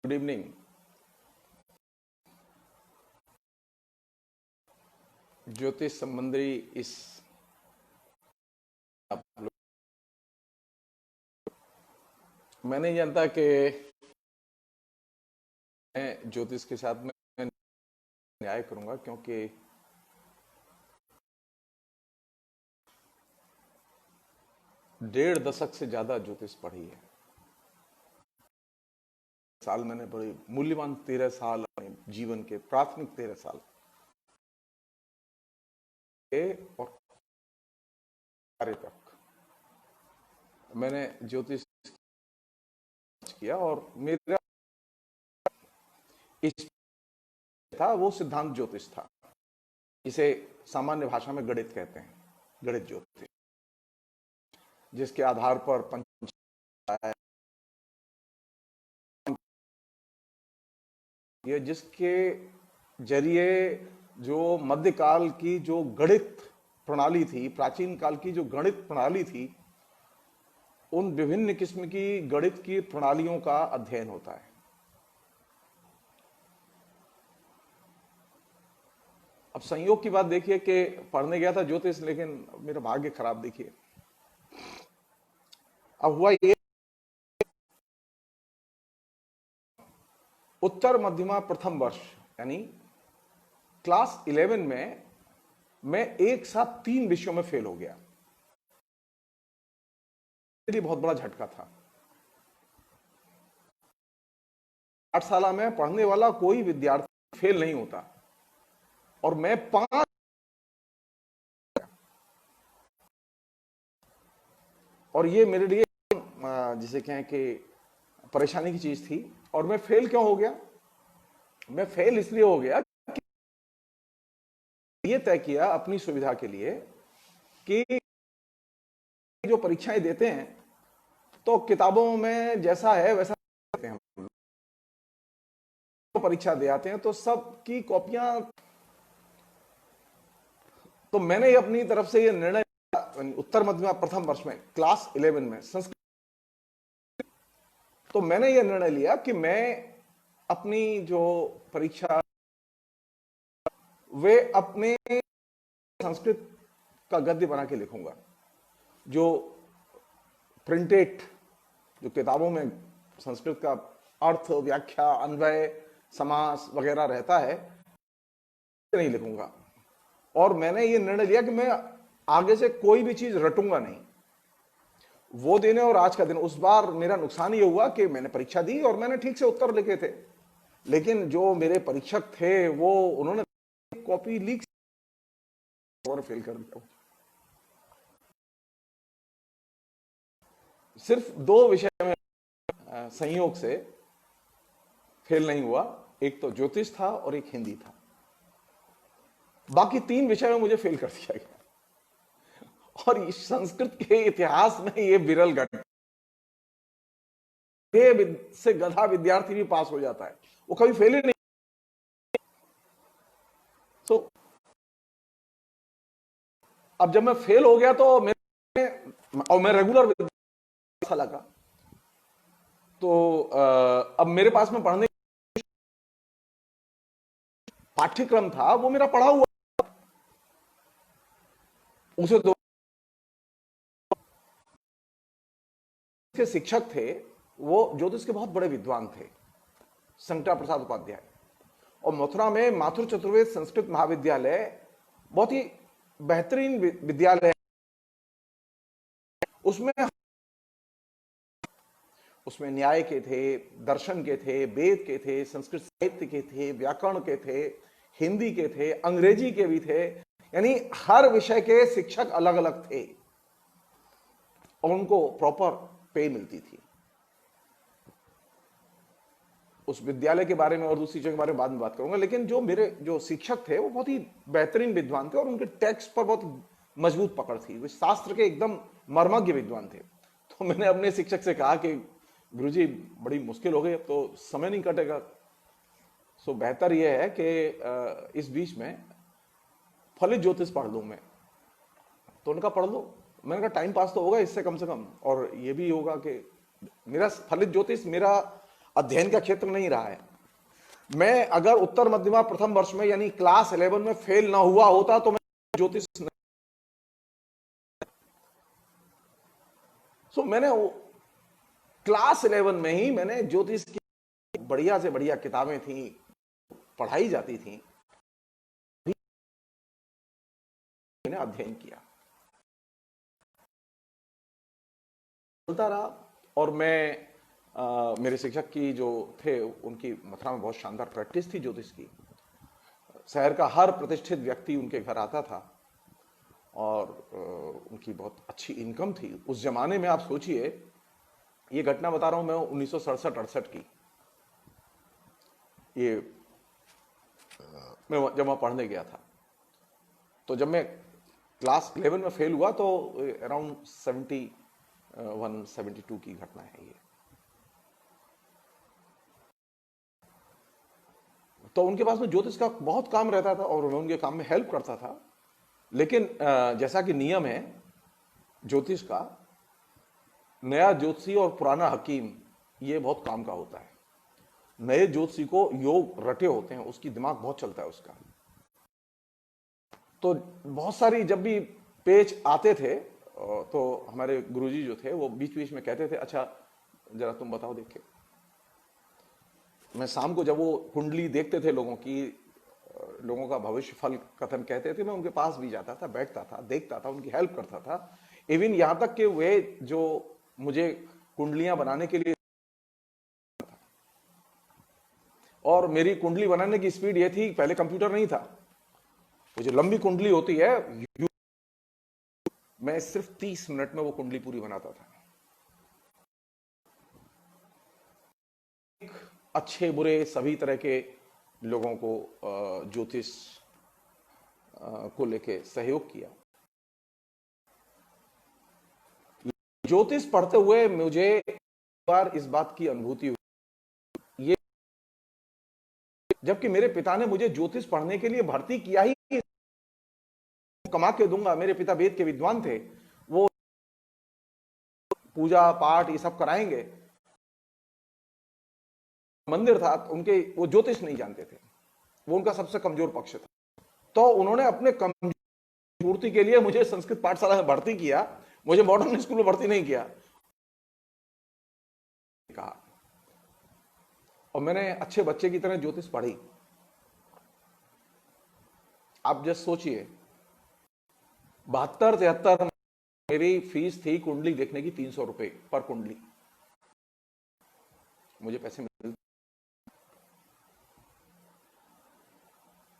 Good evening. ज्योतिष संबंधी इस आप लोग, मैं नहीं जानता कि मैं ज्योतिष के साथ में न्याय करूंगा, क्योंकि 1.5 दशक से ज्यादा ज्योतिष पढ़ी है। साल मैंने बड़ी मूल्यवान 13 साल अपने जीवन के प्राथमिक 13 साल और कार्य तक मैंने ज्योतिष किया, और मेरा इस था वो सिद्धांत ज्योतिष था, इसे सामान्य भाषा में गणित कहते हैं, गणित ज्योतिष, जिसके आधार पर ये जिसके जरिए जो मध्यकाल की जो गणित प्रणाली थी, प्राचीन काल की जो गणित प्रणाली थी, उन विभिन्न किस्म की गणित की प्रणालियों का अध्ययन होता है। अब संयोग की बात देखिए कि पढ़ने गया था ज्योतिष, लेकिन मेरा भाग्य खराब देखिए। अब हुआ ये, उत्तर मध्यमा प्रथम वर्ष यानी क्लास 11 में मैं एक साथ 3 विषयों में फेल हो गया। मेरे लिए बहुत बड़ा झटका था। 8 साल में पढ़ने वाला कोई विद्यार्थी फेल नहीं होता, और मैं 5, और ये मेरे लिए जिसे कहें कि परेशानी की चीज थी। और मैं फेल क्यों हो गया? मैं फेल इसलिए हो गया कि ये तय किया अपनी सुविधा के लिए कि जो परीक्षाएं देते हैं तो किताबों में जैसा है वैसा देते हैं। परीक्षा दे आते हैं तो सबकी कॉपियां, तो मैंने अपनी तरफ से ये निर्णय, उत्तर मध्यमा प्रथम वर्ष में क्लास 11 में संस्कृत, तो मैंने ये निर्णय लिया कि मैं अपनी जो परीक्षा वे अपने संस्कृत का गद्य बना के लिखूंगा। जो प्रिंटेड, जो किताबों में संस्कृत का अर्थ, व्याख्या, अन्वय, समास वगैरह रहता है, नहीं लिखूंगा। और मैंने ये निर्णय लिया कि मैं आगे से कोई भी चीज रटूंगा नहीं। वो दिन और आज का दिन, उस बार मेरा नुकसान ये हुआ कि मैंने परीक्षा दी और मैंने ठीक से उत्तर लिखे थे, लेकिन जो मेरे परीक्षक थे वो उन्होंने कॉपी लीक और फेल कर दिया। सिर्फ 2 विषय में संयोग से फेल नहीं हुआ, एक तो ज्योतिष था और एक हिंदी था। बाकी 3 विषय में मुझे फेल कर दिया गया। और इस संस्कृत के इतिहास में ये विरल घटना से गधा विद्यार्थी भी पास हो जाता है, वो कभी फेल ही नहीं। तो अब जब मैं फेल हो गया तो मैं रेगुलर लगा, तो अब मेरे पास में पढ़ने पाठ्यक्रम था, वो मेरा पढ़ा हुआ, उसे के शिक्षक थे, वो ज्योतिष के बहुत बड़े विद्वान थे, शंकरा प्रसाद उपाध्याय। और मथुरा में माथुर चतुर्वेद संस्कृत महाविद्यालय बहुत ही बेहतरीन विद्यालय। उसमें न्याय के थे, दर्शन के थे, वेद के थे, संस्कृत साहित्य के थे, व्याकरण के थे, हिंदी के थे, अंग्रेजी के भी थे, यानी हर विषय के शिक्षक अलग अलग थे और उनको प्रॉपर पे मिलती थी। उस विद्यालय के बारे में और दूसरी चीजों के बारे में बाद में बात करूंगा, लेकिन जो मेरे जो शिक्षक थे वो बहुत ही बेहतरीन विद्वान थे और उनके टेक्स्ट पर बहुत मजबूत पकड़ थी। वे शास्त्र के एकदम मर्मज्ञ विद्वान थे। तो मैंने अपने शिक्षक से कहा कि गुरुजी बड़ी मुश्किल हो गई, अब तो समय नहीं कटेगा, सो बेहतर यह है कि इस बीच में फलित ज्योतिष पढ़ लूं मैं। तो उनका पढ़ लो। मैंने कहा टाइम पास तो होगा इससे कम से कम, और ये भी होगा कि मेरा फलित ज्योतिष मेरा अध्ययन का क्षेत्र नहीं रहा है। मैं अगर उत्तर मध्यमा प्रथम वर्ष में यानी क्लास 11 में फेल ना हुआ होता तो मैं ज्योतिष मैंने क्लास 11 में ही मैंने ज्योतिष की बढ़िया से बढ़िया किताबें थी, पढ़ाई जाती थी, मैंने अध्ययन किया, चलता रहा। और मैं मेरे शिक्षक की जो थे उनकी मथुरा में बहुत शानदार प्रैक्टिस थी ज्योतिष की। शहर का हर प्रतिष्ठित व्यक्ति उनके घर आता था और उनकी बहुत अच्छी इनकम थी उस जमाने में। आप सोचिए, ये घटना बता रहा हूं मैं 1967-68 की। ये मैं जब वहां पढ़ने गया था, तो जब मैं क्लास 11 में फेल हुआ तो अराउंड 71-72 की घटना है ये। तो उनके पास में ज्योतिष का बहुत काम रहता था और मैं उनके काम में हेल्प करता था। लेकिन जैसा कि नियम है ज्योतिष का, नया ज्योतिषी और पुराना हकीम ये बहुत काम का होता है। नए ज्योतिषी को योग रटे होते हैं, उसकी दिमाग बहुत चलता है उसका। तो बहुत सारी जब भी पेच आते थे तो हमारे गुरुजी जो थे वो बीच बीच में कहते थे, अच्छा जरा तुम बताओ देख के। मैं शाम को जब वो कुंडली देखते थे लोगों की, लोगों का भविष्य फल कथन कहते थे, मैं उनके पास भी जाता था, बैठता था, देखता था, उनकी हेल्प करता था। इवन यहां तक कि वे जो मुझे कुंडलियां बनाने के लिए, और मेरी कुंडली बनाने की स्पीड ये थी, पहले कंप्यूटर नहीं था, वो जो लंबी कुंडली होती है मैं सिर्फ 30 मिनट में वो कुंडली पूरी बनाता था। अच्छे बुरे सभी तरह के लोगों को ज्योतिष को लेके सहयोग किया। ज्योतिष पढ़ते हुए मुझे बार इस बात की अनुभूति हुई, ये जबकि मेरे पिता ने मुझे ज्योतिष पढ़ने के लिए भर्ती किया ही, कमा के दूंगा। मेरे पिता वेद के विद्वान थे, वो पूजा पाठ ये सब कराएंगे। मंदिर था उनके, वो ज्योतिष नहीं जानते थे, वो उनका सबसे कमजोर पक्ष था। तो उन्होंने अपने कमजोर पूर्ति के लिए मुझे संस्कृत पाठशाला में भर्ती किया, मुझे मॉडर्न स्कूल में भर्ती नहीं किया। कहा और मैंने अच्छे बच्चे की तरह ज्योतिष पढ़ी। आप जस्ट सोचिए, 72-73 मेरी फीस थी कुंडली देखने की, 300 रुपए पर कुंडली मुझे पैसे मिलते।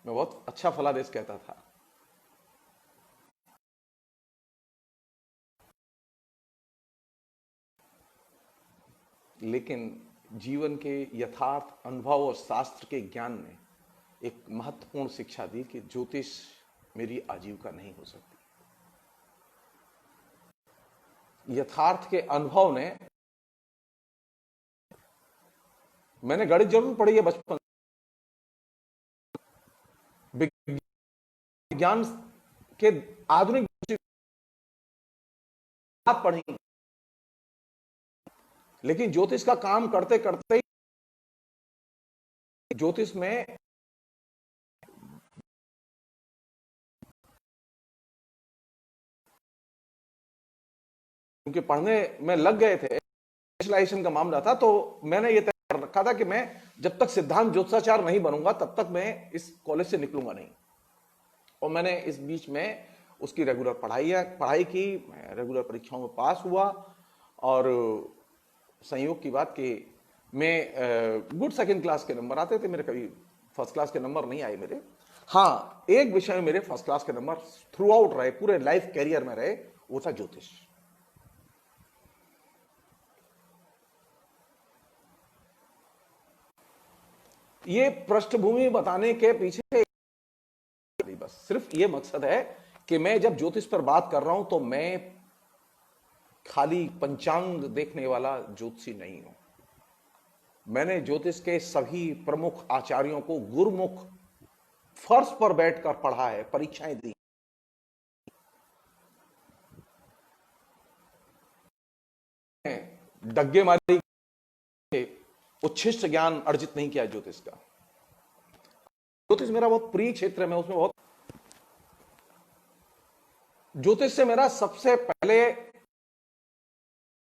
मैं बहुत अच्छा फलादेश कहता था। लेकिन जीवन के यथार्थ अनुभव और शास्त्र के ज्ञान ने एक महत्वपूर्ण शिक्षा दी कि ज्योतिष मेरी आजीविका नहीं हो सकती। यथार्थ के अनुभव ने, मैंने गणित जरूर पढ़ी है बचपन, विज्ञान के आधुनिक बात पढ़ी, लेकिन ज्योतिष का काम करते करते ज्योतिष में उनके पढ़ने में लग गए थे, स्पेशलाइजेशन का मामला था। तो मैंने ये तय कर रखा था कि मैं जब तक सिद्धांत ज्योतिषाचार्य नहीं बनूंगा तब तक मैं इस कॉलेज से निकलूंगा नहीं। और मैंने इस बीच में उसकी रेगुलर पढ़ाई की, रेगुलर परीक्षाओं में पास हुआ। और संयोग की बात कि मैं गुड सेकंड क्लास के नंबर आते थे मेरे, कभी फर्स्ट क्लास के नंबर नहीं आए मेरे। हाँ, एक विषय में मेरे फर्स्ट क्लास के नंबर थ्रू आउट रहे, पूरे लाइफ कैरियर में रहे, वो था ज्योतिष। ये पृष्ठभूमि बताने के पीछे बस सिर्फ ये मकसद है कि मैं जब ज्योतिष पर बात कर रहा हूं तो मैं खाली पंचांग देखने वाला ज्योतिषी नहीं हूं। मैंने ज्योतिष के सभी प्रमुख आचार्यों को गुरुमुख फर्श पर बैठकर पढ़ा है, परीक्षाएं दी। डग्गे मारी उच्छिष्ट ज्ञान अर्जित नहीं किया ज्योतिष का। ज्योतिष मेरा बहुत प्रिय क्षेत्र है, मैं उसमें बहुत, ज्योतिष से मेरा सबसे पहले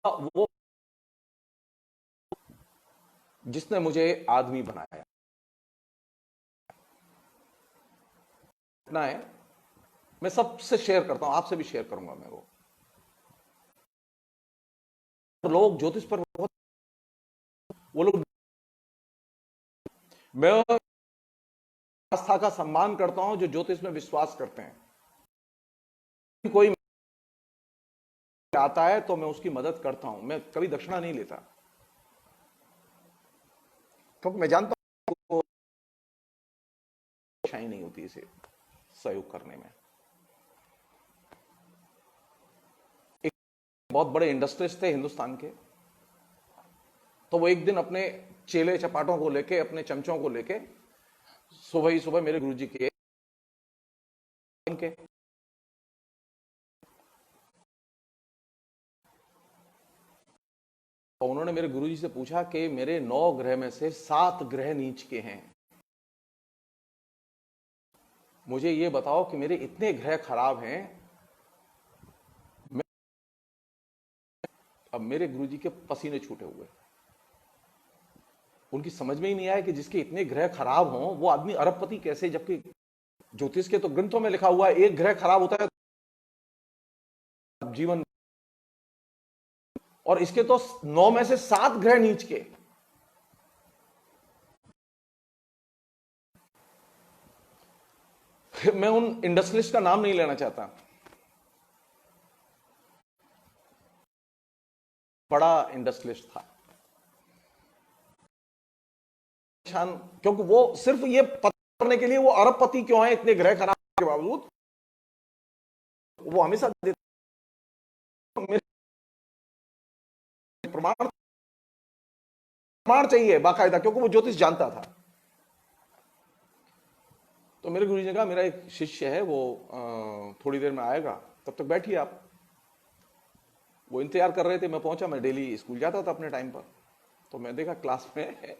वो जिसने मुझे आदमी बनाया है, मैं सबसे शेयर करता हूं, आपसे भी शेयर करूंगा मैं। लोग ज्योतिष पर बहुत, वो लोग, मैं आस्था का सम्मान करता हूं जो ज्योतिष में विश्वास करते हैं। कोई आता है तो मैं उसकी मदद करता हूं, मैं कभी दक्षिणा नहीं लेता, क्योंकि मैं जानता हूं शाही नहीं होती इसे सहयोग करने में। एक बहुत बड़े इंडस्ट्रियलिस्ट थे हिंदुस्तान के, तो वो एक दिन अपने चेले चपाटों को लेके, अपने चमचों को लेके सुबह ही सुबह मेरे गुरुजी के तो उन्होंने मेरे गुरुजी से पूछा कि मेरे 9 ग्रह में से 7 ग्रह नीच के हैं, मुझे ये बताओ कि मेरे इतने ग्रह खराब हैं। अब मेरे गुरुजी के पसीने छूटे हुए, उनकी समझ में ही नहीं आया कि जिसके इतने ग्रह खराब हों वो आदमी अरबपति कैसे, जबकि ज्योतिष के तो ग्रंथों में लिखा हुआ है एक ग्रह खराब होता है जीवन, और इसके तो 9 में से 7 ग्रह नीच के। मैं उन इंडस्ट्रियलिस्ट का नाम नहीं लेना चाहता, बड़ा इंडस्ट्रियलिस्ट था, क्योंकि वो सिर्फ ये पता करने के लिए वो अरबपति क्यों है इतने ग्रह खराब के बावजूद, वो हमेशा प्रमाण चाहिए बाकायदा, क्योंकि वो ज्योतिष जानता था। तो मेरे गुरुजी ने कहा मेरा एक शिष्य है वो थोड़ी देर में आएगा, तब तक बैठिए आप। वो इंतजार कर रहे थे, मैं पहुंचा, मैं डेली स्कूल जाता था अपने टाइम पर, तो मैं देखा क्लास में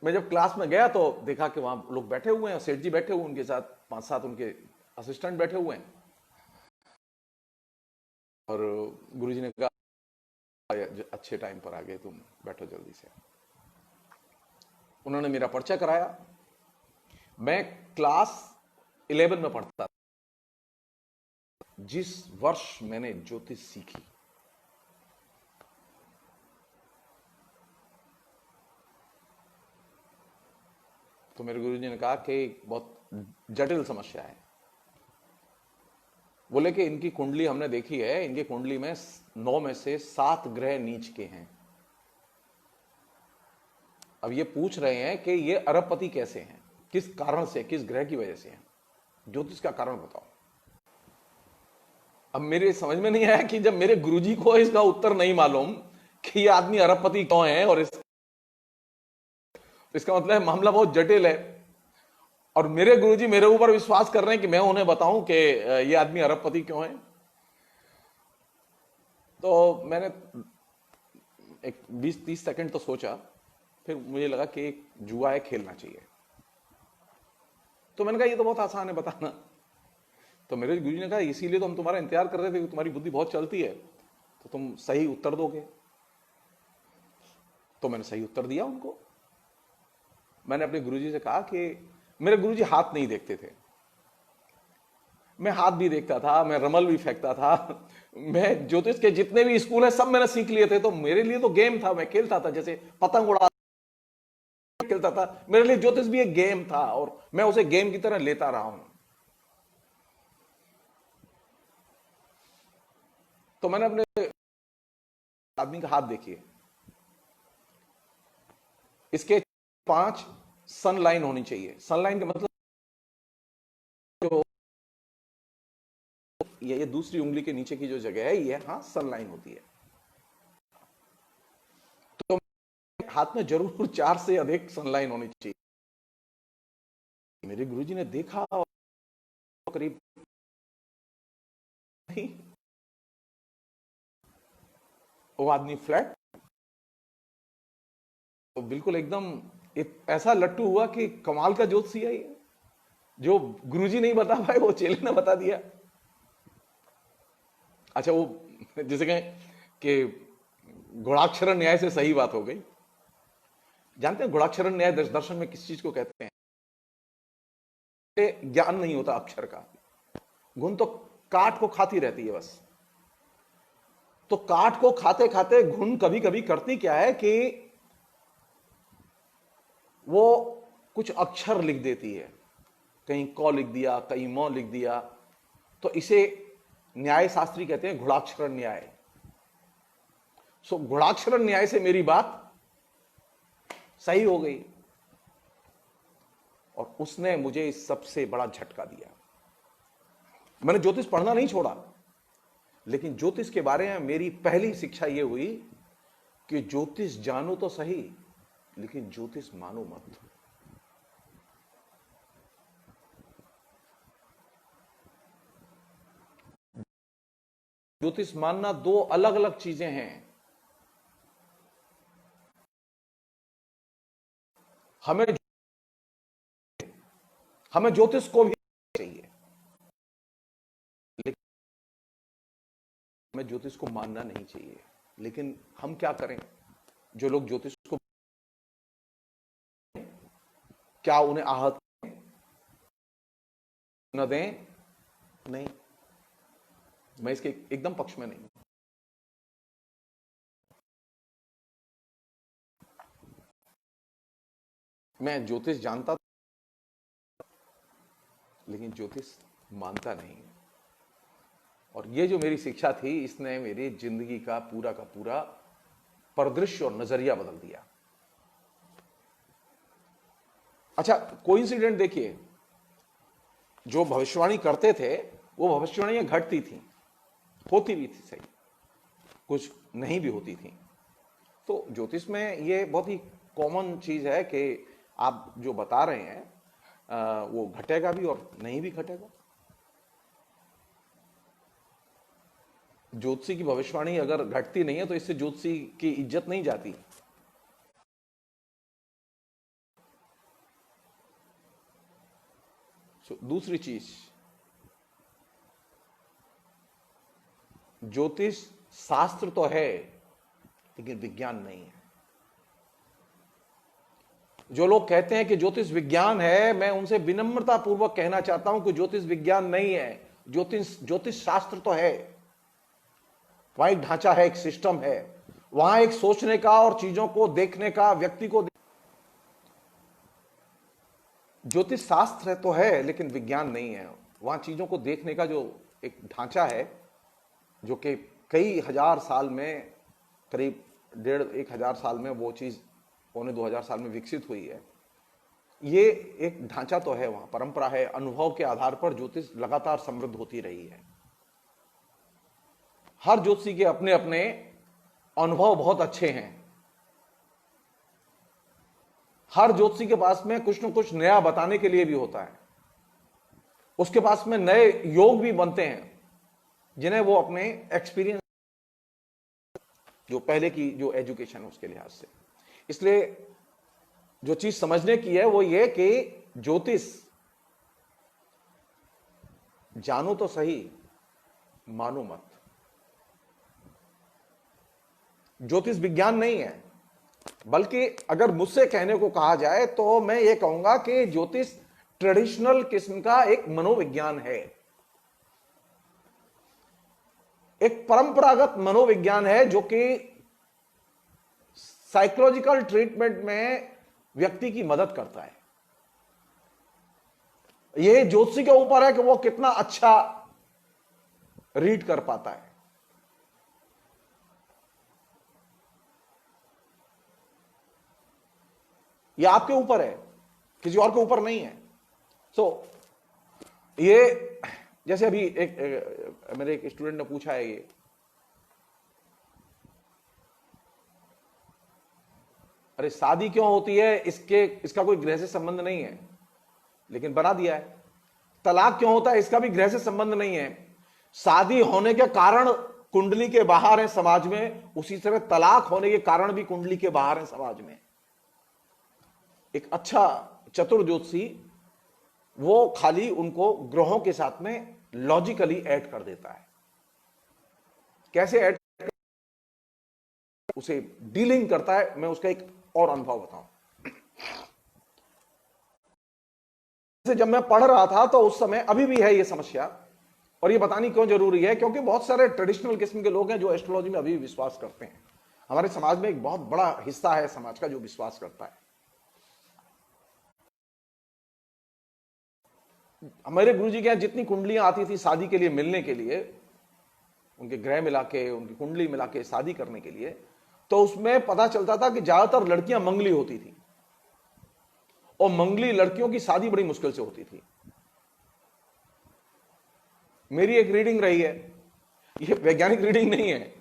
मैं जब क्लास में गया तो देखा कि वहां लोग बैठे हुए हैं, सेठ जी बैठे हुए, उनके साथ 5-7 उनके असिस्टेंट बैठे हुए हैं, और गुरुजी ने कहा अच्छे टाइम पर आ गए तुम, बैठो जल्दी से। उन्होंने मेरा परिचय कराया। मैं क्लास 11 में पढ़ता था जिस वर्ष मैंने ज्योतिष सीखी। तो मेरे गुरुजी ने कहा कि बहुत जटिल समस्या है, बोले कि इनकी कुंडली हमने देखी है, इनकी कुंडली में 9 में से 7 ग्रह नीच के हैं। अब ये पूछ रहे हैं कि ये अरबपति कैसे हैं, किस कारण से, किस ग्रह की वजह से हैं, ज्योतिष का कारण बताओ। अब मेरे समझ में नहीं आया कि जब मेरे गुरुजी को इसका उत्तर नहीं मालूम कि ये आदमी अरबपति क्यों है, और इसका मतलब है मामला बहुत जटिल है, और मेरे गुरुजी मेरे ऊपर विश्वास कर रहे हैं कि मैं उन्हें बताऊं कि ये आदमी अरबपति क्यों है। तो मैंने एक 20-30 सेकंड तो सोचा, फिर मुझे लगा कि एक जुआ है, खेलना चाहिए। तो मैंने कहा ये तो बहुत आसान है बताना। तो मेरे गुरुजी ने कहा इसीलिए तो हम तुम्हारा इंतजार कर रहे थे कि तुम्हारी बुद्धि बहुत चलती है तो तुम सही उत्तर दोगे। तो मैंने सही उत्तर दिया उनको। मैंने अपने गुरुजी से कहा कि मेरे गुरुजी हाथ नहीं देखते थे, मैं हाथ भी देखता था, मैं रमल भी फेंकता था, मैं ज्योतिष के जितने भी स्कूल है सब मैंने सीख लिए थे। तो मेरे लिए तो गेम था, मैं खेलता था, जैसे पतंग उड़ा खेलता था, मेरे लिए ज्योतिष भी एक गेम था और मैं उसे गेम की तरह लेता रहा हूं। तो मैंने अपने आदमी का हाथ देखिए, इसके 5 सन लाइन होनी चाहिए। सन लाइन का मतलब जो ये दूसरी उंगली के नीचे की जो जगह है ये हाँ सन लाइन होती है। तो हाथ में जरूर 4 से अधिक सन लाइन होनी चाहिए। मेरे गुरुजी ने देखा और करीब नहीं, वो आदमी फ्लैट, तो बिल्कुल एकदम ऐसा लट्टू हुआ कि कमाल का ज्योतिषी है ये, जो गुरुजी नहीं बता पाए वो चेले ने बता दिया। अच्छा, वो जैसे कहें कि गुणाक्षरण न्याय से सही बात हो गई। जानते हैं गुणाक्षरण न्याय दर्शन में किस चीज को कहते हैं? ज्ञान नहीं होता अक्षर का, गुण तो काट को खाती रहती है बस। तो काट को खाते खाते घुन कभी कभी करती क्या है कि वो कुछ अक्षर लिख देती है, कहीं क लिख दिया, कहीं म लिख दिया, तो इसे न्याय शास्त्री कहते हैं गुणाक्षरण न्याय। सो गुणाक्षरण न्याय से मेरी बात सही हो गई और उसने मुझे सबसे बड़ा झटका दिया। मैंने ज्योतिष पढ़ना नहीं छोड़ा, लेकिन ज्योतिष के बारे में मेरी पहली शिक्षा यह हुई कि ज्योतिष जानो तो सही, लेकिन ज्योतिष मानो मत। ज्योतिष मानना दो अलग अलग चीजें हैं। हमें ज्योतिष को भी चाहिए, लेकिन हमें ज्योतिष को मानना नहीं चाहिए। लेकिन हम क्या करें? जो लोग ज्योतिष को, क्या उन्हें आहत न दें? नहीं, मैं इसके एकदम पक्ष में नहीं। मैं ज्योतिष जानता लेकिन ज्योतिष मानता नहीं। और ये जो मेरी शिक्षा थी, इसने मेरी जिंदगी का पूरा परिदृश्य और नजरिया बदल दिया। अच्छा, कोइंसिडेंट देखिए, जो भविष्यवाणी करते थे वो भविष्यवाणियां घटती थी, होती भी थी सही, कुछ नहीं भी होती थी। तो ज्योतिष में ये बहुत ही कॉमन चीज है कि आप जो बता रहे हैं वो घटेगा भी और नहीं भी घटेगा। ज्योतिषी की भविष्यवाणी अगर घटती नहीं है तो इससे ज्योतिषी की इज्जत नहीं जाती। दूसरी चीज, ज्योतिष शास्त्र तो है लेकिन विज्ञान नहीं है। जो लोग कहते हैं कि ज्योतिष विज्ञान है, मैं उनसे विनम्रता पूर्वक कहना चाहता हूं कि ज्योतिष विज्ञान नहीं है। ज्योतिष शास्त्र तो है, वहां एक ढांचा है, एक सिस्टम है, वहां एक सोचने का और चीजों को देखने का, व्यक्ति को। ज्योतिष शास्त्र तो है लेकिन विज्ञान नहीं है। वहां चीजों को देखने का जो एक ढांचा है, जो कि कई हजार साल में, करीब 1,500 साल में वो चीज 2,500 साल में विकसित हुई है। ये एक ढांचा तो है, वहां परंपरा है, अनुभव के आधार पर ज्योतिष लगातार समृद्ध होती रही है। हर ज्योतिषी के अपने अपने अनुभव बहुत अच्छे हैं। हर ज्योतिषी के पास में कुछ न कुछ नया बताने के लिए भी होता है। उसके पास में नए योग भी बनते हैं जिन्हें वो अपने एक्सपीरियंस, जो पहले की जो एजुकेशन है उसके लिहाज से। इसलिए जो चीज समझने की है वो ये कि ज्योतिष जानो तो सही, मानो मत। ज्योतिष विज्ञान नहीं है, बल्कि अगर मुझसे कहने को कहा जाए तो मैं ये कहूंगा कि ज्योतिष ट्रेडिशनल किस्म का एक मनोविज्ञान है, एक परंपरागत मनोविज्ञान है जो कि साइकोलॉजिकल ट्रीटमेंट में व्यक्ति की मदद करता है। यह ज्योतिषी के ऊपर है कि वो कितना अच्छा रीड कर पाता है। यह आपके ऊपर है, किसी और के ऊपर नहीं है। ये जैसे अभी मेरे एक स्टूडेंट ने पूछा है, ये अरे शादी क्यों होती है, इसका कोई ग्रह से संबंध नहीं है, लेकिन बना दिया है। तलाक क्यों होता है, इसका भी ग्रह से संबंध नहीं है, शादी होने के कारण कुंडली के बाहर है समाज में, उसी तरह तलाक होने के कारण भी कुंडली के बाहर है समाज में। एक अच्छा चतुर ज्योतिषी वो खाली उनको ग्रहों के साथ में लॉजिकली ऐड कर देता है। कैसे ऐड उसे डीलिंग करता है, मैं उसका एक और अनुभव बताऊं। जब मैं पढ़ रहा था तो उस समय, अभी भी है ये समस्या, और ये बतानी क्यों जरूरी है, क्योंकि बहुत सारे ट्रेडिशनल किस्म के लोग हैं जो एस्ट्रोलॉजी में अभी भी विश्वास करते हैं। हमारे समाज में एक बहुत बड़ा हिस्सा है समाज का जो विश्वास करता है। हमारे गुरुजी के यहां जितनी कुंडलियां आती थी शादी के लिए मिलने के लिए, उनके ग्रह मिला के, उनकी कुंडली मिला के शादी करने के लिए, तो उसमें पता चलता था कि ज्यादातर लड़कियां मंगली होती थी, और मंगली लड़कियों की शादी बड़ी मुश्किल से होती थी। मेरी एक रीडिंग रही है, ये वैज्ञानिक रीडिंग नहीं है,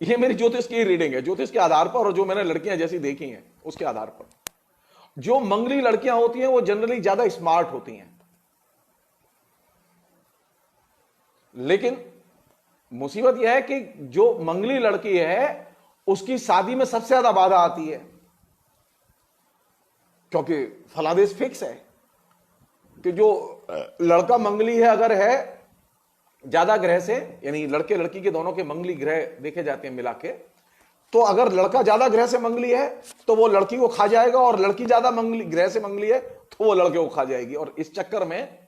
ये मेरी ज्योतिष की रीडिंग है, ज्योतिष के आधार पर, और जो मैंने लड़कियां जैसी देखी हैं उसके आधार पर। जो मंगली लड़कियां होती हैं वो जनरली ज्यादा स्मार्ट होती हैं, लेकिन मुसीबत यह है कि जो मंगली लड़की है उसकी शादी में सबसे ज्यादा बाधा आती है, क्योंकि फलादेश फिक्स है कि जो लड़का मंगली है अगर है ज्यादा ग्रह से, यानी लड़के लड़की के दोनों के मंगली ग्रह देखे जाते हैं मिला के, तो अगर लड़का ज्यादा ग्रह से मंगली है तो वो लड़की को खा जाएगा, और लड़की ज्यादा मंगली ग्रह से मंगली है तो वो लड़के को खा जाएगी। और इस चक्कर में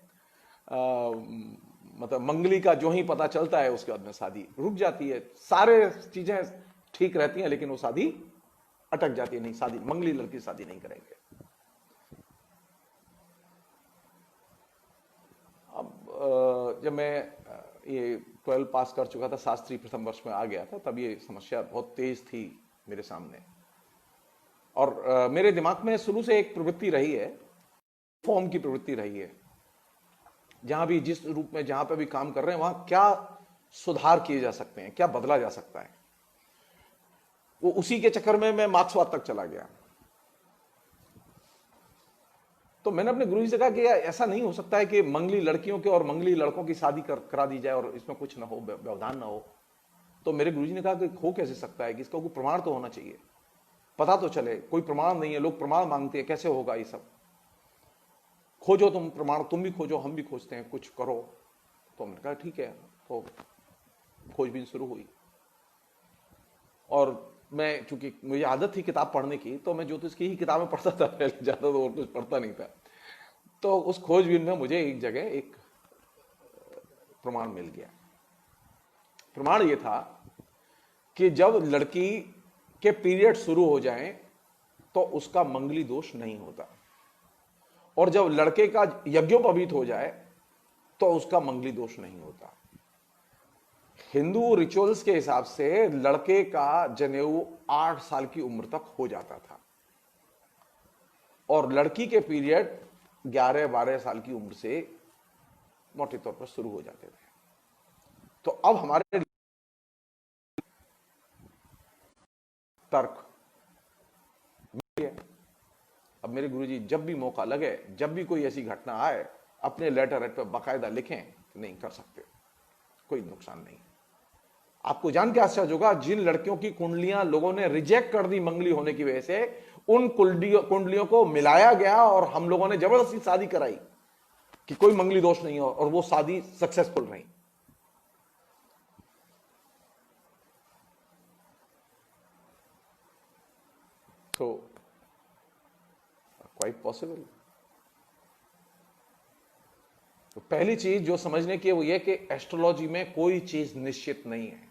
मतलब मंगली का जो ही पता चलता है उसके बाद में शादी रुक जाती है। सारे चीजें ठीक रहती हैं लेकिन वो शादी अटक जाती है, नहीं शादी, मंगली लड़की शादी नहीं करेंगे। अब जब मैं ये 12 पास कर चुका था, शास्त्री प्रथम वर्ष में आ गया था, तब ये समस्या बहुत तेज थी मेरे सामने। और मेरे दिमाग में शुरू से एक प्रवृत्ति रही है, फॉर्म की प्रवृत्ति रही है, जहां भी जिस रूप में जहां पे भी काम कर रहे हैं वहां क्या सुधार किए जा सकते हैं, क्या बदला जा सकता है। वो उसी के चक्कर में मैं मार्क्सवाद तक चला गया। तो मैंने अपने गुरुजी से कहा कि ऐसा नहीं हो सकता है कि मंगली लड़कियों के और मंगली लड़कों की शादी करा दी जाए और इसमें कुछ ना हो, व्यवधान ना हो। तो मेरे गुरुजी ने कहा कि हो कैसे सकता है, कि इसका कोई प्रमाण तो होना चाहिए, पता तो चले। कोई प्रमाण नहीं है, लोग प्रमाण मांगते हैं, कैसे होगा ये सब, खोजो तुम प्रमाण, तुम भी खोजो, हम भी खोजते हैं, कुछ करो। तो हमने कहा ठीक है, तो खोजबीन शुरू हुई। और मैं, चूंकि मुझे आदत थी किताब पढ़ने की, तो मैं ज्योतिष की ही किताबें पढ़ता था पहले, ज्यादा तो और कुछ पढ़ता नहीं था। तो उस खोजबीन में मुझे एक जगह एक प्रमाण मिल गया। प्रमाण यह था कि जब लड़की के पीरियड शुरू हो जाएं तो उसका मंगली दोष नहीं होता, और जब लड़के का यज्ञोपवीत हो जाए तो उसका मंगली दोष नहीं होता। हिंदू रिचुअल्स के हिसाब से लड़के का जनेऊ 8 साल की उम्र तक हो जाता था, और लड़की के पीरियड 11-12 साल की उम्र से मोटे तौर पर शुरू हो जाते थे। तो अब हमारे तर्क, अब मेरे गुरुजी जब भी मौका लगे, जब भी कोई ऐसी घटना आए, अपने लेटर हेड पर बाकायदा लिखें, नहीं कर सकते, कोई नुकसान नहीं। आपको जान के आश्चर्य होगा, जिन लड़कियों की कुंडलियां लोगों ने रिजेक्ट कर दी मंगली होने की वजह से, उन कुंडलियों को मिलाया गया और हम लोगों ने जबरदस्ती शादी कराई कि कोई मंगली दोष नहीं हो, और वो शादी सक्सेसफुल रही। तो क्वाइट पॉसिबल। तो पहली चीज जो समझने की है वो ये कि एस्ट्रोलॉजी में कोई चीज निश्चित नहीं है।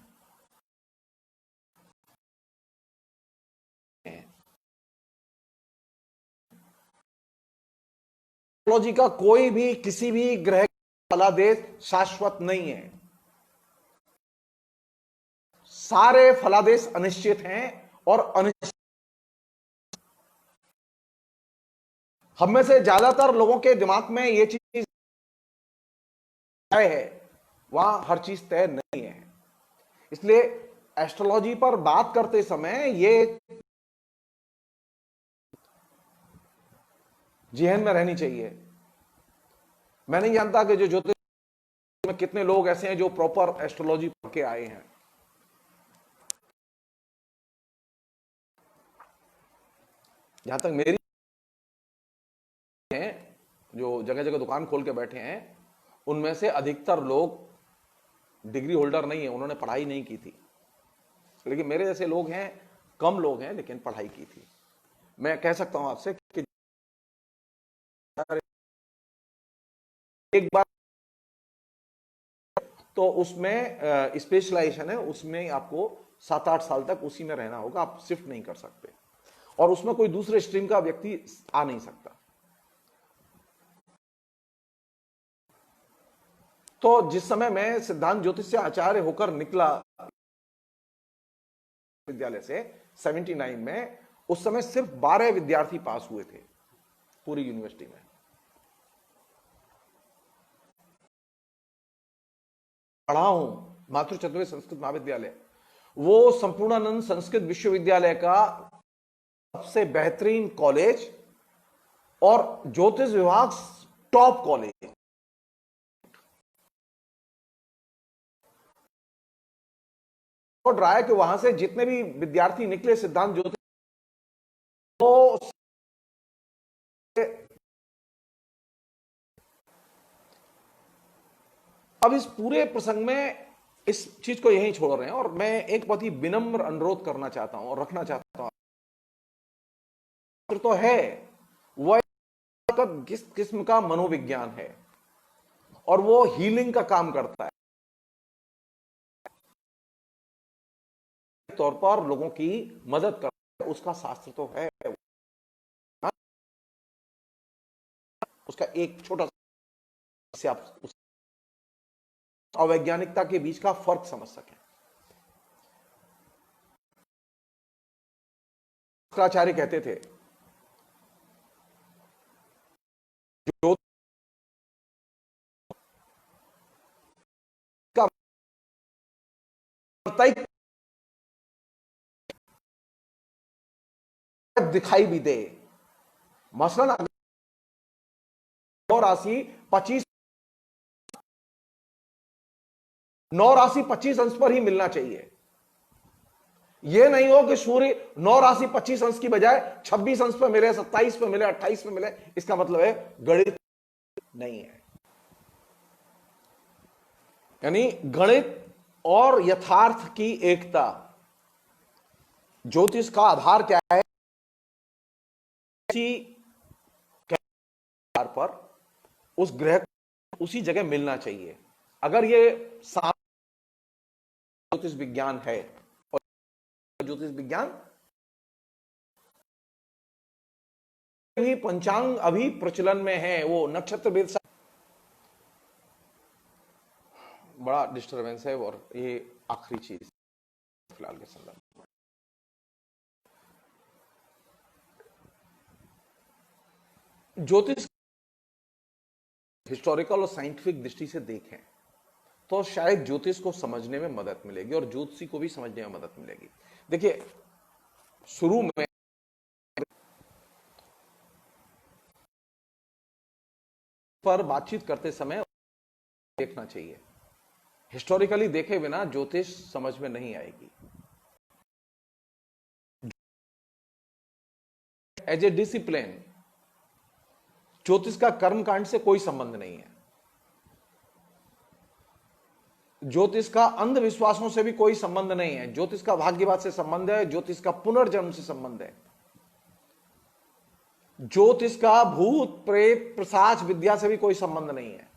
एस्ट्रोलॉजी का कोई भी किसी भी ग्रह का फलादेश शाश्वत नहीं है। सारे फलादेश अनिश्चित हैं, और अनिश्चित हम में से ज्यादातर लोगों के दिमाग में ये चीज तय है, वहां हर चीज तय नहीं है। इसलिए एस्ट्रोलॉजी पर बात करते समय ये जहन में रहनी चाहिए। मैं नहीं जानता कि जो ज्योतिष में कितने लोग ऐसे हैं जो प्रॉपर एस्ट्रोलॉजी पढ़ के आए हैं? जहां तक मेरी हैं, जो जगह जगह दुकान खोल के बैठे हैं, उनमें से अधिकतर लोग डिग्री होल्डर नहीं है, उन्होंने पढ़ाई नहीं की थी। लेकिन मेरे जैसे लोग हैं, कम लोग हैं, लेकिन पढ़ाई की थी। मैं कह सकता हूं आपसे कि एक बार तो उसमें स्पेशलाइजेशन है, उसमें आपको 7-8 साल तक उसी में रहना होगा, आप शिफ्ट नहीं कर सकते, और उसमें कोई दूसरे स्ट्रीम का व्यक्ति आ नहीं सकता। तो जिस समय मैं सिद्धांत ज्योतिष से आचार्य होकर निकला विद्यालय से 79 में, उस समय सिर्फ 12 विद्यार्थी पास हुए थे पूरी यूनिवर्सिटी में। पढ़ा हूं मातृ चतुर्वेद संस्कृत महाविद्यालय, वो संपूर्णानंद संस्कृत विश्वविद्यालय का सबसे बेहतरीन कॉलेज और ज्योतिष विभाग टॉप कॉलेज। और रहा है कि वहां से जितने भी विद्यार्थी निकले सिद्धांत ज्योतिष, वो अब इस पूरे प्रसंग में इस चीज को यहीं छोड़ रहे हैं, और मैं एक बहुत ही विनम्र अनुरोध करना चाहता हूं और रखना चाहता हूं। तो है वह किस किस्म का मनोविज्ञान है, और वो हीलिंग का काम करता है, तौर पर लोगों की मदद करता है, उसका शास्त्र तो है। उसका एक छोटा से आप उस अवैज्ञानिकता के बीच का फर्क समझ सकें। शुक्राचार्य कहते थे जो दिखाई भी दे, मसलन अगर 9 राशि 25 9 राशि 25 अंश पर ही मिलना चाहिए। यह नहीं हो कि सूर्य 9 राशि 25 अंश की बजाय 26 अंश पर मिले, 27 पर मिले, 28 पर मिले, इसका मतलब है गणित नहीं है। यानी गणित और यथार्थ की एकता। ज्योतिष का आधार क्या है? पर उस ग्रह उसी जगह मिलना चाहिए। अगर ये ज्योतिष विज्ञान है, और ज्योतिष विज्ञान भी पंचांग अभी प्रचलन में है, वो नक्षत्र वेद बड़ा डिस्टरबेंस है, और ये आखिरी चीज फिलहाल के संदर्भ में, ज्योतिष हिस्टोरिकल और साइंटिफिक दृष्टि से देखें तो शायद ज्योतिष को समझने में मदद मिलेगी, और ज्योतिषी को भी समझने में मदद मिलेगी। देखिए, शुरू में पर बातचीत करते समय देखना चाहिए, हिस्टोरिकली देखे बिना ज्योतिष समझ में नहीं आएगी। एज ए डिसिप्लिन ज्योतिष का कर्मकांड से कोई संबंध नहीं है, ज्योतिष का अंधविश्वासों से भी कोई संबंध नहीं है, ज्योतिष का भाग्यवाद से संबंध है, ज्योतिष का पुनर्जन्म से संबंध है, ज्योतिष का भूत प्रेत पिशाच विद्या से भी कोई संबंध नहीं है।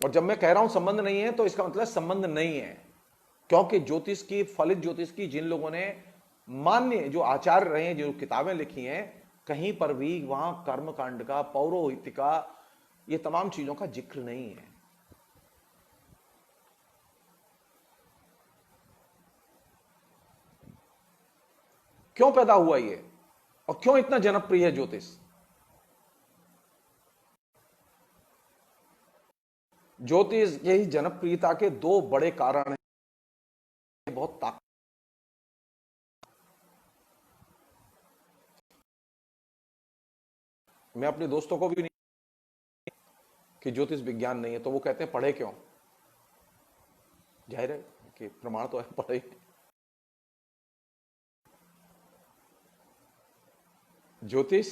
और जब मैं कह रहा हूं संबंध नहीं है, तो इसका मतलब संबंध नहीं है, क्योंकि ज्योतिष की, फलित ज्योतिष की जिन लोगों ने मान्य जो आचार्य रहे हैं, जो किताबें लिखी हैं, कहीं पर भी वहां कर्मकांड का, पौरोहित्य का, ये तमाम चीजों का जिक्र नहीं है। क्यों पैदा हुआ ये, और क्यों इतना जनप्रिय है ज्योतिष? ज्योतिष यही जनप्रियता के दो बड़े कारण हैं। बहुत ताकत, मैं अपने दोस्तों को भी नहीं कि ज्योतिष विज्ञान नहीं है, तो वो कहते हैं पढ़े क्यों? जाहिर है कि प्रमाण तो है, पढ़े। ज्योतिष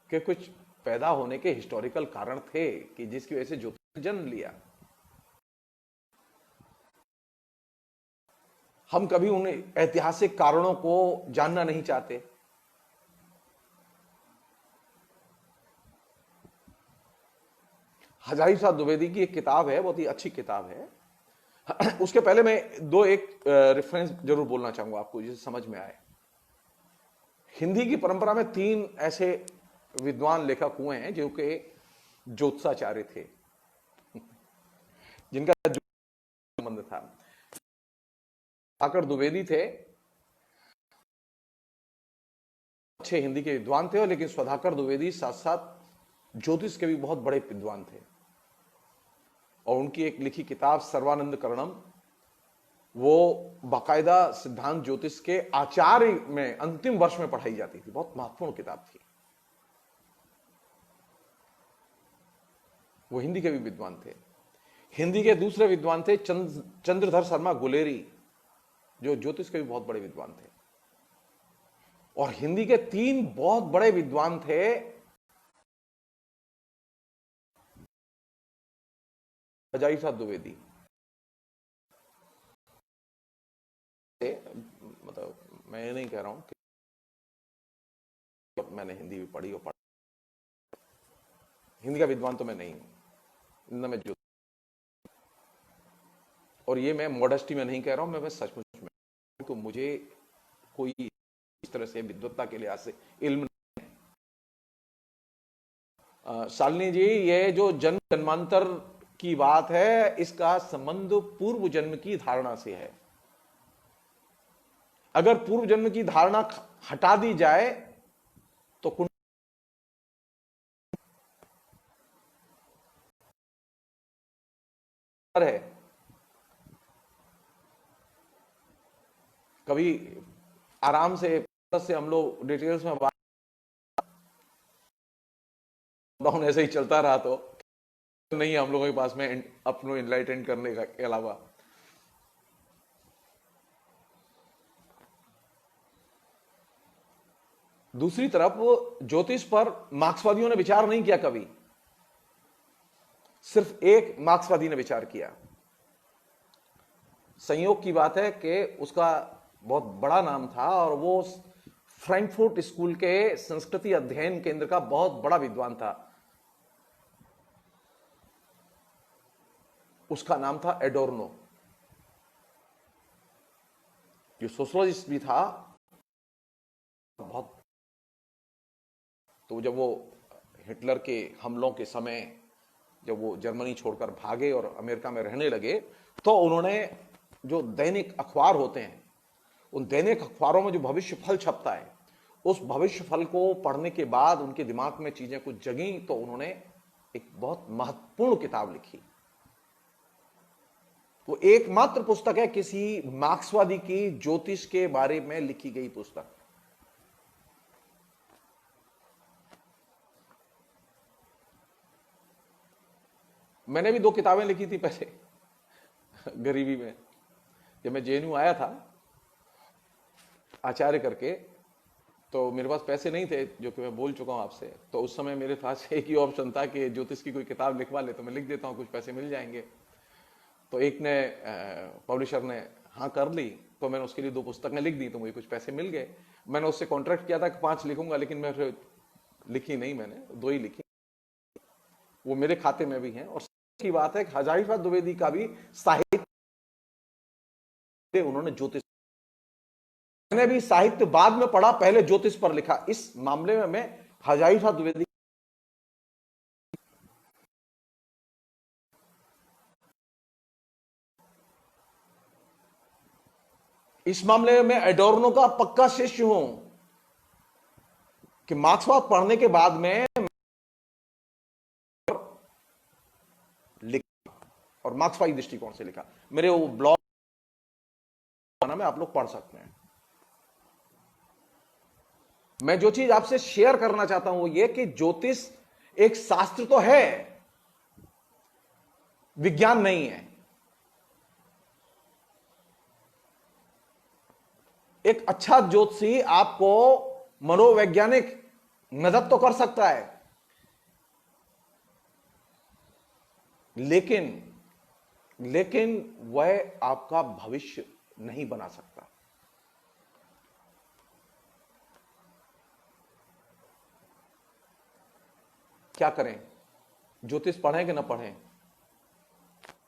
के कुछ पैदा होने के हिस्टोरिकल कारण थे कि जिसकी वजह से ज्योतिष जन्म लिया। हम कभी उन ऐतिहासिक कारणों को जानना नहीं चाहते। हजारी प्रसाद द्विवेदी की एक किताब है, बहुत ही अच्छी किताब है। उसके पहले मैं एक रेफरेंस जरूर बोलना चाहूंगा आपको, जिसे समझ में आए। हिंदी की परंपरा में 3 ऐसे विद्वान लेखक हुए हैं जो कि ज्योतिषाचार्य थे, जिनका संबंध था। सुधाकर द्विवेदी थे, अच्छे हिंदी के विद्वान थे, लेकिन सुधाकर द्विवेदी साथ साथ ज्योतिष के भी बहुत बड़े विद्वान थे। और उनकी एक लिखी किताब सर्वानंद करणम, वो बाकायदा सिद्धांत ज्योतिष के आचार्य में अंतिम वर्ष में पढ़ाई जाती थी। बहुत महत्वपूर्ण किताब थी। वो हिंदी के भी विद्वान थे। हिंदी के दूसरे विद्वान थे चंद्रधर शर्मा गुलेरी, जो ज्योतिष के भी बहुत बड़े विद्वान थे। और हिंदी के 3 बहुत बड़े विद्वान थे, हजारी प्रसाद द्विवेदी। मतलब मैं ये नहीं कह रहा हूं कि मैंने हिंदी भी पढ़ी और हिंदी का विद्वान तो मैं नहीं हूं, न मैं जो, और ये मैं मॉडेस्टी में नहीं कह रहा हूं, मैं सचमुच में, तो मुझे कोई इस तरह से विद्वत्ता के लिहाज से इल्म नहीं है। शालिनी जी, ये जो जन्म जन्मांतर की बात है, इसका संबंध पूर्व जन्म की धारणा से है। अगर पूर्व जन्म की धारणा हटा दी जाए तो है। कभी आराम से हम लोग डिटेल्स में बात, लॉकडाउन ऐसे ही चलता रहा तो नहीं है हम लोगों के पास में अपनो इनलाइटेंड करने के अलावा। दूसरी तरफ ज्योतिष पर मार्क्सवादियों ने विचार नहीं किया कभी, सिर्फ एक मार्क्सवादी ने विचार किया। संयोग की बात है कि उसका बहुत बड़ा नाम था और वो फ्रैंकफर्ट स्कूल के संस्कृति अध्ययन केंद्र का बहुत बड़ा विद्वान था। उसका नाम था एडोर्नो, जो सोशलॉजिस्ट भी था बहुत। तो जब वो हिटलर के हमलों के समय जब वो जर्मनी छोड़कर भागे और अमेरिका में रहने लगे, तो उन्होंने जो दैनिक अखबार होते हैं, उन दैनिक अखबारों में जो भविष्य फल छपता है, उस भविष्य फल को पढ़ने के बाद उनके दिमाग में चीजें कुछ जगी, तो उन्होंने एक बहुत महत्वपूर्ण किताब लिखी। वो एकमात्र पुस्तक है किसी मार्क्सवादी की ज्योतिष के बारे में लिखी गई पुस्तक। मैंने भी 2 किताबें लिखी थी पहले गरीबी में, जब मैं जेएनयू आया था आचार्य करके, तो मेरे पास पैसे नहीं थे, जो कि मैं बोल चुका हूं आपसे। तो उस समय मेरे पास एक ही ऑप्शन था कि ज्योतिष की कोई किताब लिखवा ले तो मैं लिख देता हूं, कुछ पैसे मिल जाएंगे। तो एक ने पब्लिशर ने हाँ कर ली, तो मैंने उसके लिए 2 पुस्तकें लिख दी, तो मुझे कुछ पैसे मिल गए। मैंने उससे कॉन्ट्रैक्ट किया था कि 5 लिखूंगा, लेकिन मैं फिर लिखी नहीं, मैंने 2 ही लिखी, वो मेरे खाते में भी हैं। और की बात है कि हजारी प्रसाद द्विवेदी का भी साहित्य, उन्होंने ज्योतिष, मैंने भी साहित्य बाद में पढ़ा, पहले ज्योतिष पर लिखा। इस मामले में मैं हजारी प्रसाद द्विवेदी, इस मामले में मैं एडोर्नो का पक्का शिष्य हूं कि मार्क्सवाद पढ़ने के बाद में लिखा और मार्क्सवादी दृष्टिकोण से लिखा। मेरे वो ब्लॉग में आप लोग पढ़ सकते हैं। मैं जो चीज आपसे शेयर करना चाहता हूं वो ये कि ज्योतिष एक शास्त्र तो है, विज्ञान नहीं है। एक अच्छा ज्योतिषी आपको मनोवैज्ञानिक मदद तो कर सकता है, लेकिन वह आपका भविष्य नहीं बना सकता। क्या करें? ज्योतिष पढ़ें कि ना पढ़ें,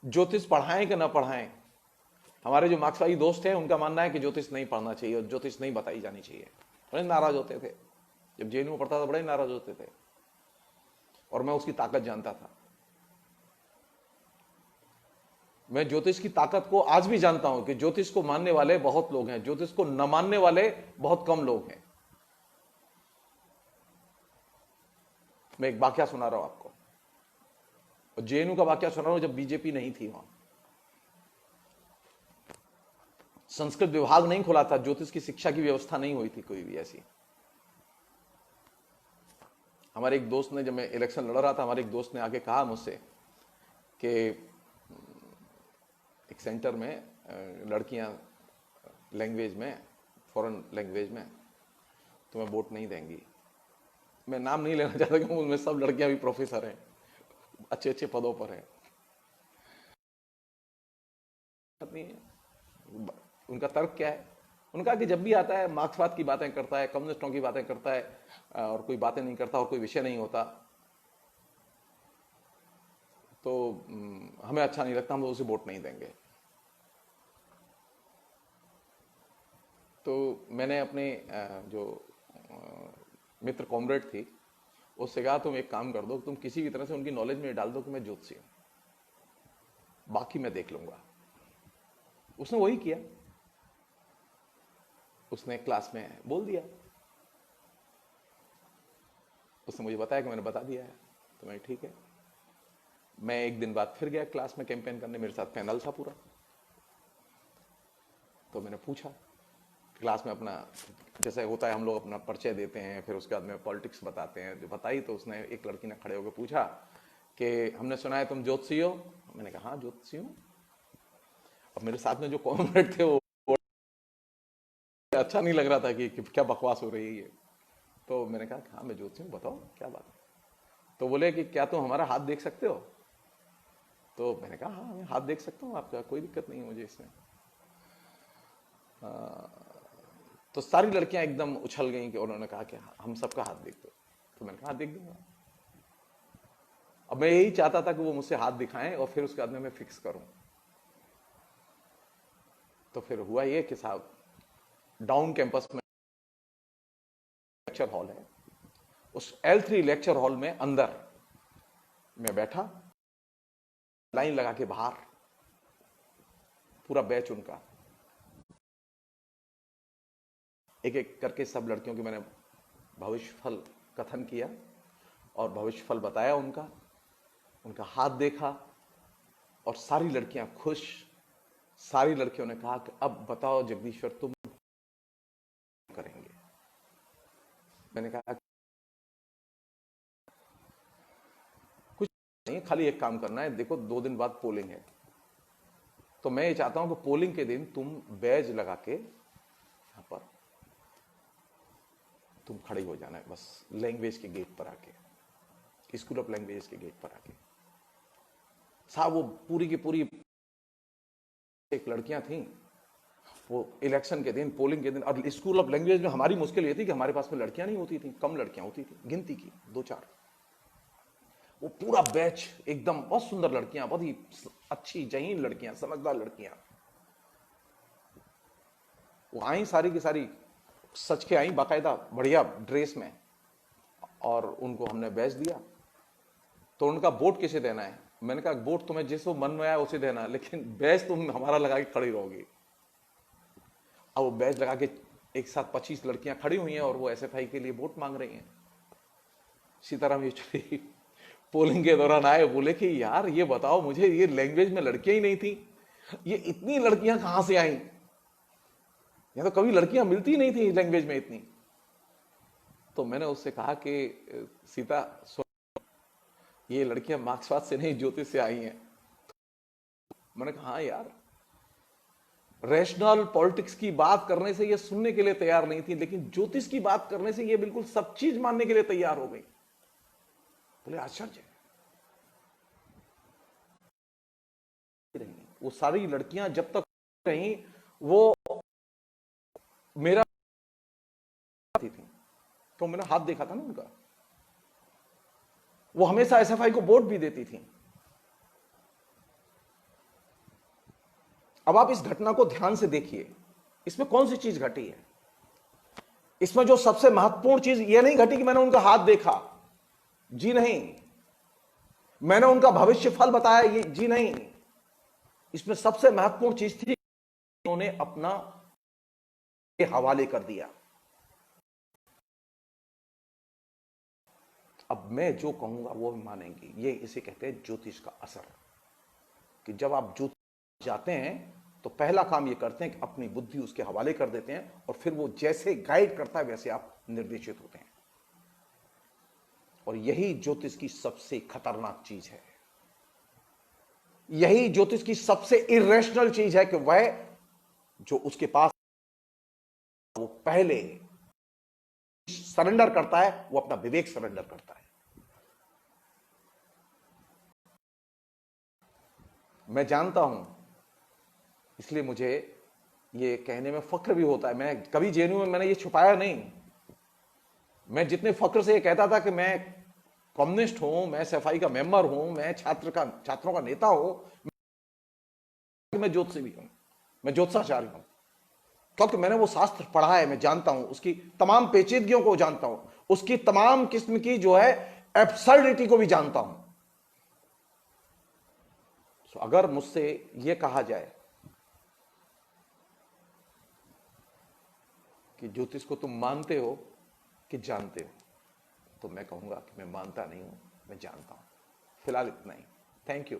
ज्योतिष पढ़ाएं कि ना पढ़ाएं? हमारे जो मार्क्सवादी दोस्त हैं उनका मानना है कि ज्योतिष नहीं पढ़ना चाहिए और ज्योतिष नहीं बताई जानी चाहिए। बड़े नाराज होते थे, जब जेएनयू में पढ़ता था बड़े नाराज होते थे, और मैं उसकी ताकत जानता था। मैं ज्योतिष की ताकत को आज भी जानता हूं कि ज्योतिष को मानने वाले बहुत लोग हैं, ज्योतिष को न मानने वाले बहुत कम लोग हैं। मैं एक वाकया सुना रहा हूं आपको, और जेएनयू का वाकया सुना रहा हूं जब बीजेपी नहीं थी वहां। संस्कृत विभाग नहीं खुला था, ज्योतिष की शिक्षा की व्यवस्था नहीं हुई थी कोई भी ऐसी। हमारे एक दोस्त ने, जब मैं इलेक्शन लड़ रहा था, हमारे एक दोस्त ने आके कहा मुझसे कि एक सेंटर में लड़कियां लैंग्वेज में, फॉरेन लैंग्वेज में तुम्हें वोट नहीं देंगी। मैं नाम नहीं लेना चाहता क्योंकि उनमें सब लड़कियां भी प्रोफेसर हैं, अच्छे अच्छे पदों पर हैं। उनका तर्क क्या है? उनका कि जब भी आता है मार्क्सवाद की बातें करता है, कम्युनिस्टों की बातें करता है, और कोई बातें नहीं करता और कोई विषय नहीं होता, तो हमें अच्छा नहीं लगता, हम उसे वोट नहीं देंगे। तो मैंने अपने जो मित्र कॉमरेड थी उससे कहा, तुम एक काम कर दो, तुम किसी भी तरह से उनकी नॉलेज में डाल दो कि मैं ज्योतिषी हूं, बाकी मैं देख लूंगा। उसने वही किया, उसने क्लास में बोल दिया, उसने मुझे बताया कि मैंने बता दिया है। तो मैं ठीक है। मैं एक दिन बाद फिर गया क्लास में कैंपेन करने, मेरे साथ पैनल था पूरा। तो मैंने पूछा क्लास में, अपना जैसे होता है हम लोग अपना परिचय देते हैं, फिर उसके बाद में पॉलिटिक्स बताते हैं, जो बताई तो उसने, एक लड़की ने खड़े होकर पूछा कि हमने सुना है तुम ज्योतिषी हो। मैंने कहा हाँ ज्योतिषी हूं। अब मेरे साथ में जो कॉमरेड थे वो अच्छा नहीं लग रहा था कि क्या बकवास हो रही है ये। तो मैंने कहा हाँ मैं ज्योतिषी हूँ, बताओ क्या बात है। तो बोले कि क्या तुम हमारा हाथ देख सकते हो? तो मैंने कहा हाँ मैं हाथ देख सकता हूँ आपका, कोई दिक्कत नहीं है मुझे इसमें। तो सारी लड़कियां एकदम उछल गईं कि उन्होंने कहा कि हम सबका हाथ देख दो। तो मैंने कहा हाथ देख दूंगा। अब मैं यही चाहता था कि वो मुझसे हाथ दिखाएं और फिर उसके बाद में मैं फिक्स करूं। तो फिर हुआ ये कि साहब डाउन कैंपस में लेक्चर हॉल है, उस L3 लेक्चर हॉल में अंदर मैं बैठा, लाइन लगा के बाहर पूरा बैच उनका, एक एक करके सब लड़कियों की मैंने भविष्यफल कथन किया और भविष्यफल बताया उनका हाथ देखा, और सारी लड़कियां खुश। सारी लड़कियों ने कहा कि अब बताओ जगदीश्वर तुम करेंगे। मैंने कहा कुछ नहीं, खाली एक काम करना है, देखो 2 दिन बाद पोलिंग है, तो मैं ये चाहता हूं कि पोलिंग के दिन तुम बैज लगा के यहां पर तुम खड़े हो जाना है, बस लैंग्वेज के गेट पर आके, स्कूल ऑफ लैंग्वेज के गेट पर आके। साहब वो पूरी की पूरी एक लड़कियां थीं, वो इलेक्शन के दिन, पोलिंग के दिन। और स्कूल ऑफ लैंग्वेज में हमारी मुश्किल ये थी कि हमारे पास में लड़कियां नहीं होती थी, कम लड़कियां होती थी, गिनती की 2-4। वो पूरा बैच एकदम बहुत सुंदर लड़कियां, बहुत ही अच्छी जहीन लड़कियां, समझदार लड़कियां, वो आई सारी की सारी, सच के आई बाकायदा बढ़िया ड्रेस में, और उनको हमने बैच दिया। तो उनका वोट किसे देना है? मैंने कहा वोट तुम्हें जिसको मन में आया उसे देना, लेकिन बैच तुम हमारा लगा के खड़ी रहोगी। अब वो बैच लगा के एक साथ 25 लड़कियां खड़ी हुई हैं और वो SFI के लिए वोट मांग रही हैं। सीताराम येचुरी पोलिंग के दौरान आए, बोले कि यार ये बताओ मुझे, ये लैंग्वेज में लड़कियां ही नहीं थी, ये इतनी लड़कियां कहां से आई? या तो कभी लड़कियां मिलती नहीं थी लैंग्वेज में इतनी। तो मैंने उससे कहा कि सीता ये लड़कियां मार्क्सवाद से नहीं ज्योतिष से आई हैं। मैंने कहा हाँ यार, रैशनल पॉलिटिक्स की बात करने से ये सुनने के लिए तैयार नहीं थी, लेकिन ज्योतिष की बात करने से ये बिल्कुल सब चीज मानने के लिए तैयार हो गई। बोले आश्चर्य। वो सारी लड़कियां जब तक रही वो मेरा थी, तो मैंने हाथ देखा था ना उनका। वो हमेशा एसएफआई को वोट भी देती थी। अब आप इस घटना को ध्यान से देखिए, इसमें कौन सी चीज घटी है। इसमें जो सबसे महत्वपूर्ण चीज ये नहीं घटी कि मैंने उनका हाथ देखा, जी नहीं। मैंने उनका भविष्य फल बताया, ये जी नहीं। इसमें सबसे महत्वपूर्ण चीज थी उन्होंने अपना हवाले कर दिया। अब मैं जो कहूंगा वो भी मानेंगे। ये इसे कहते हैं ज्योतिष का असर, कि जब आप ज्योतिष जाते हैं तो पहला काम ये करते हैं कि अपनी बुद्धि उसके हवाले कर देते हैं, और फिर वो जैसे गाइड करता है वैसे आप निर्देशित होते हैं। और यही ज्योतिष की सबसे खतरनाक चीज है। यही ज्योतिष की सबसे इरेशनल चीज है कि वह जो उसके पास वो पहले सरेंडर करता है, वो अपना विवेक सरेंडर करता है। मैं जानता हूं, इसलिए मुझे ये कहने में फख्र भी होता है। मैं कभी जेएनयू में मैंने ये छुपाया नहीं। मैं जितने फख्र से ये कहता था कि मैं कम्युनिस्ट हूं, मैं एसएफआई का मेंबर हूं, मैं छात्रों का नेता हूं, मैं ज्योतिषी भी हूं, मैं ज्योतिषाचार्य हूं, क्योंकि मैंने वो शास्त्र पढ़ा है। मैं जानता हूं उसकी तमाम पेचीदगियों को जानता हूं, उसकी तमाम किस्म की जो है एब्सर्डिटी को भी जानता हूं। तो अगर मुझसे यह कहा जाए कि ज्योतिष को तुम मानते हो कि जानते हो, तो मैं कहूंगा कि मैं मानता नहीं हूं, मैं जानता हूं। फिलहाल इतना ही। Thank you.